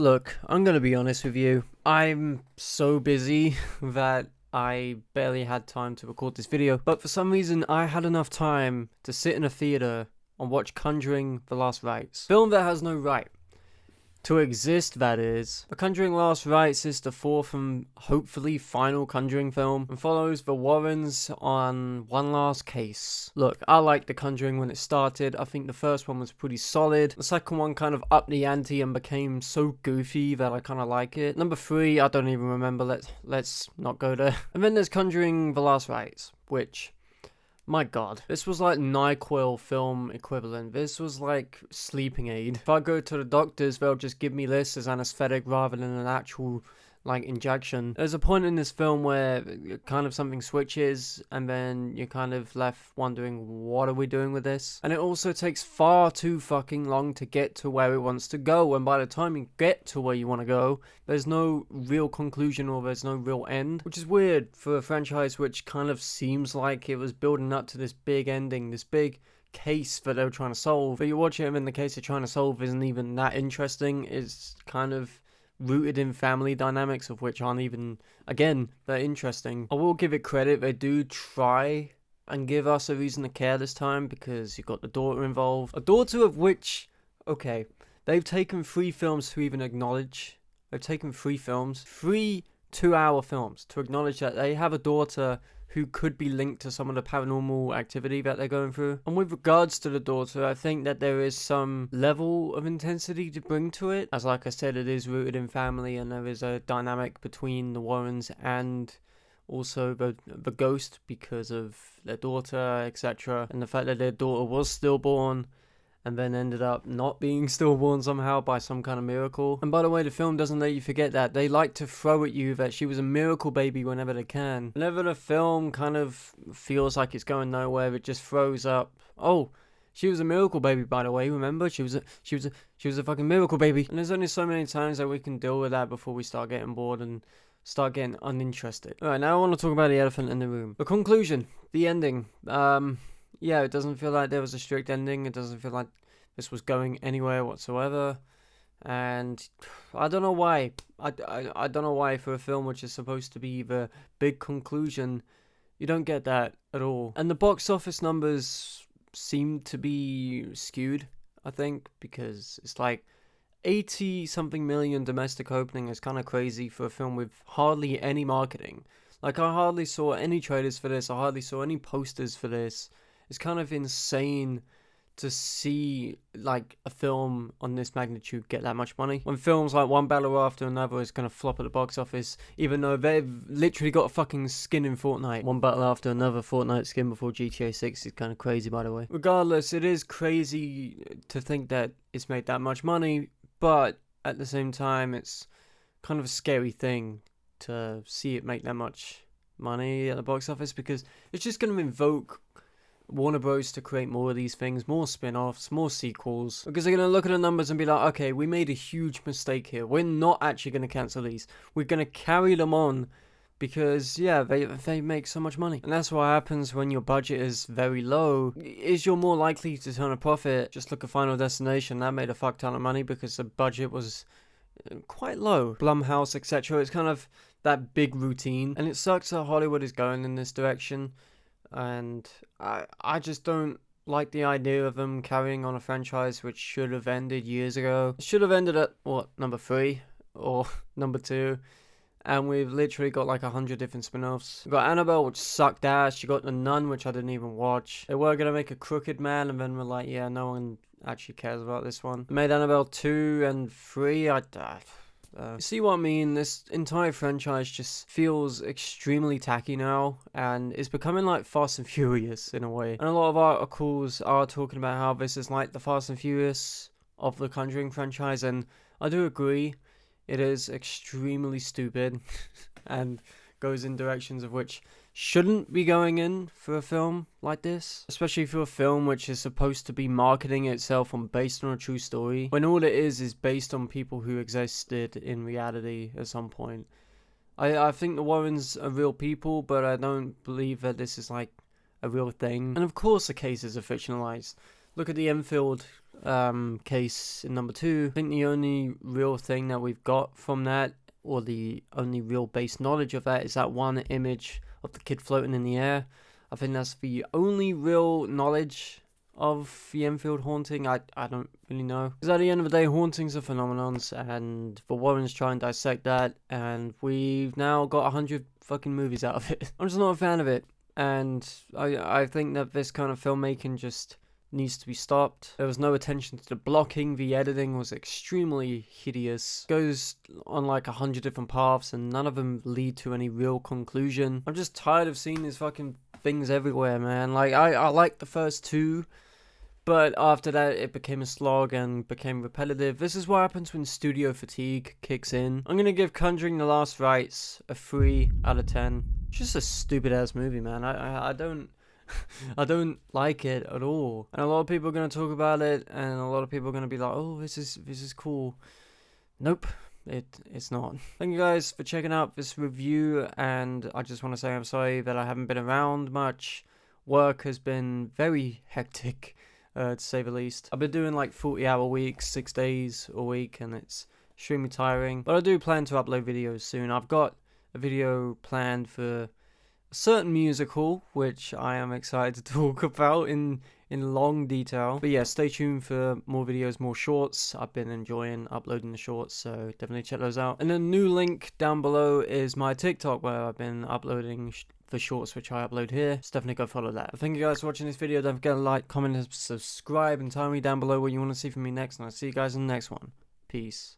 Look, I'm gonna be honest with you. I'm so busy that I barely had time to record this video, but for some reason I had enough time to sit in a theater and watch Conjuring: The Last Rites. Film that has no right to exist, that is. The Conjuring Last Rites is the fourth and hopefully final Conjuring film and follows the Warrens on one last case. Look, I liked The Conjuring when it started. I think the first one was pretty solid. The second one kind of upped the ante and became so goofy that I kind of like it. Number 3, I don't even remember. Let's not go there. And then there's Conjuring: The Last Rites, which, my god, this was like NyQuil film equivalent. This was like sleeping aid. If I go to the doctors, they'll just give me this as anesthetic rather than an actual like injection. There's a point in this film where kind of something switches and then you're kind of left wondering, what are we doing with this? And it also takes far too fucking long to get to where it wants to go, and by the time you get to where you want to go, there's no real conclusion or there's no real end, which is weird for a franchise which kind of seems like it was building up to this big ending, this big case that they were trying to solve. But you watch it and the case they're trying to solve isn't even that interesting. It's kind of rooted in family dynamics of which aren't even, again, that interesting. I will give it credit, they do try and give us a reason to care this time, because you've got the daughter involved. A daughter of which, okay, they've taken 3 films to even acknowledge. They've taken 3 films, 3 2-hour films to acknowledge that they have a daughter who could be linked to some of the paranormal activity that they're going through. And with regards to the daughter, I think that there is some level of intensity to bring to it. As like I said, it is rooted in family and there is a dynamic between the Warrens and also the ghost because of their daughter, etc. And the fact that their daughter was stillborn and then ended up not being stillborn somehow by some kind of miracle. And by the way, the film doesn't let you forget that. They like to throw at you that she was a miracle baby whenever they can. Whenever the film kind of feels like it's going nowhere, it just throws up, oh, she was a miracle baby, by the way, remember? She was a fucking miracle baby. And there's only so many times that we can deal with that before we start getting bored and start getting uninterested. Alright, now I want to talk about the elephant in the room. The conclusion, the ending. Yeah, it doesn't feel like there was a strict ending. It doesn't feel like this was going anywhere whatsoever. And I don't know why. I don't know why for a film which is supposed to be the big conclusion, you don't get that at all. And the box office numbers seem to be skewed, I think, because it's like 80 something million domestic opening is kind of crazy for a film with hardly any marketing. Like, I hardly saw any trailers for this. I hardly saw any posters for this. It's kind of insane to see like a film on this magnitude get that much money. When films like One Battle After Another is going to flop at the box office, even though they've literally got a fucking skin in Fortnite. One Battle After Another Fortnite skin before GTA 6 is kind of crazy, by the way. Regardless, it is crazy to think that it's made that much money, but at the same time, it's kind of a scary thing to see it make that much money at the box office, because it's just going to invoke Warner Bros. To create more of these things, more spin-offs, more sequels, because they're going to look at the numbers and be like, okay, we made a huge mistake here. We're not actually going to cancel these. We're going to carry them on because, yeah, they make so much money. And that's what happens when your budget is very low, is you're more likely to turn a profit. Just look at Final Destination. That made a fuck ton of money because the budget was quite low. Blumhouse, etc. It's kind of that big routine. And it sucks that Hollywood is going in this direction. And I just don't like the idea of them carrying on a franchise which should have ended years ago. It should have ended at, what, number 3 or number 2. And we've literally got like 100 different spin-offs. We've got Annabelle, which sucked ass. You got The Nun, which I didn't even watch. They were going to make a Crooked Man, and then we're like, yeah, no one actually cares about this one. They made Annabelle 2 and 3. You see what I mean? This entire franchise just feels extremely tacky now, and it's becoming like Fast and Furious in a way. And a lot of articles are talking about how this is like the Fast and Furious of the Conjuring franchise, and I do agree. It is extremely stupid and goes in directions of which shouldn't be going in for a film like this, especially for a film which is supposed to be marketing itself based on a true story, when all it is based on people who existed in reality at some point. I think the Warrens are real people, but I don't believe that this is like a real thing. And of course the cases are fictionalized. Look at the Enfield case in number 2. I think the only real thing that we've got from that, or the only real base knowledge of that, is that one image of the kid floating in the air. I think that's the only real knowledge of the Enfield haunting. I don't really know, because at the end of the day, hauntings are phenomenons, and the Warrens try and dissect that, and we've now got 100 fucking movies out of it. I'm just not a fan of it, and I think that this kind of filmmaking just needs to be stopped. There was no attention to the blocking. The editing was extremely hideous. Goes on like 100 different paths, and none of them lead to any real conclusion. I'm just tired of seeing these fucking things everywhere, man. Like, I liked the first 2, but after that it became a slog and became repetitive. This is what happens when studio fatigue kicks in. I'm gonna give Conjuring the Last Rites a 3 out of 10. It's just a stupid ass movie, man. I don't I don't like it at all. And a lot of people are gonna talk about it, and a lot of people are gonna be like, oh, this is cool. Nope. It's not. Thank you guys for checking out this review, and I just want to say I'm sorry that I haven't been around much. Work has been very hectic, to say the least. I've been doing like 40-hour weeks, 6 days a week, and it's extremely tiring. But I do plan to upload videos soon. I've got a video planned for a certain musical, which I am excited to talk about in long detail. But yeah, stay tuned for more videos, more shorts. I've been enjoying uploading the shorts, so definitely check those out. And a new link down below is my TikTok, where I've been uploading the shorts which I upload here. So definitely go follow that. Thank you guys for watching this video. Don't forget to like, comment, and subscribe, and tell me down below what you want to see from me next, and I'll see you guys in the next one. Peace.